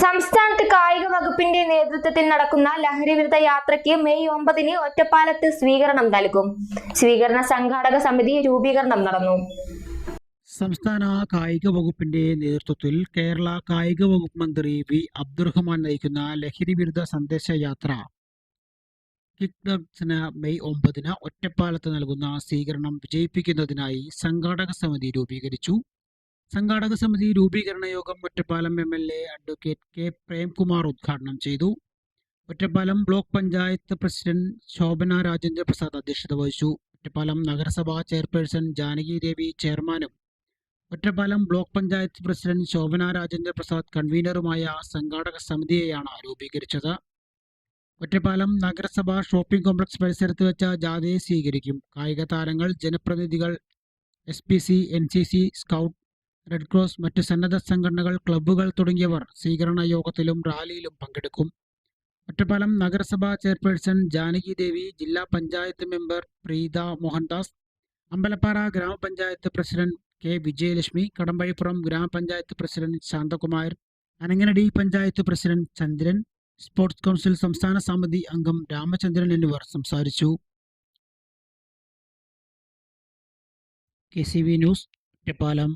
സംസ്ഥാനത്ത് കായിക വകുപ്പിന്റെ നേതൃത്വത്തിൽ നടക്കുന്ന ലഹരിവിരുദ്ധ യാത്രയ്ക്ക് മെയ് 9 ഒറ്റപ്പാലത്ത് സ്വീകരണം നൽകും. സ്വീകരണ സംഘാടക സമിതി രൂപീകരണം നടന്നു. സംസ്ഥാന കായിക വകുപ്പിന്റെ നേതൃത്വത്തിൽ കേരള കായിക വകുപ്പ് മന്ത്രി വി അബ്ദുറഹ്മാൻ നയിക്കുന്ന ലഹരിവിരുദ്ധ സന്ദേശയാത്ര കിക്ഡബ്സിന് മെയ് 9 ഒറ്റപ്പാലത്ത് നൽകുന്ന സ്വീകരണം വിജയിപ്പിക്കുന്നതിനായി സംഘാടക സമിതി രൂപീകരിച്ചു. സംഘാടക സമിതി രൂപീകരണ യോഗം Ottapalam MLA advocate K Premkumar ഉദ്ഘാടനം ചെയ്തു. ഒറ്റപ്പാലം ബ്ലോക്ക് പഞ്ചായത്ത് പ്രസിഡന്റ് ശോഭന രാജേന്ദ്ര പ്രസാദ് അധ്യക്ഷത വഹിച്ചു. ഒറ്റപ്പാലം നഗരസഭാ ചെയർപേഴ്സൺ ജാനകി ദേവി ചെയർമാനും ഒറ്റപ്പാലം ബ്ലോക്ക് പഞ്ചായത്ത് പ്രസിഡന്റ് ശോഭന രാജേന്ദ്ര പ്രസാദ് കൺവീനറുമായ സംഘാടക സമിതിയെയാണ് രൂപീകരിച്ചത്. ഒറ്റപ്പാലം നഗരസഭ ഷോപ്പിംഗ് കോംപ്ലക്സ് പരിസരത്ത് വെച്ച ജാഥയെ സ്വീകരിക്കും. കായിക താരങ്ങൾ, ജനപ്രതിനിധികൾ, SPC, NCC, scout, red cross, മറ്റ് സന്നദ്ധ സംഘടനകൾ, ക്ലബ്ബുകൾ തുടങ്ങിയവർ സ്വീകരണ യോഗത്തിലും റാലിയിലും പങ്കെടുക്കും. ഒറ്റപ്പാലം നഗരസഭാ ചെയർപേഴ്സൺ ജാനകി ദേവി, ജില്ലാ പഞ്ചായത്ത് മെമ്പർ പ്രീത മോഹൻദാസ്, അമ്പലപ്പാറ ഗ്രാമപഞ്ചായത്ത് പ്രസിഡന്റ് K വിജയലക്ഷ്മി, കടമ്പഴിപ്പുറം ഗ്രാമപഞ്ചായത്ത് പ്രസിഡന്റ് ശാന്തകുമാർ, അനങ്ങനടി പഞ്ചായത്ത് പ്രസിഡന്റ് ചന്ദ്രൻ, സ്പോർട്സ് കൗൺസിൽ സംസ്ഥാന സമിതി അംഗം രാമചന്ദ്രൻ എന്നിവർ സംസാരിച്ചു. KCV news, Ottapalam.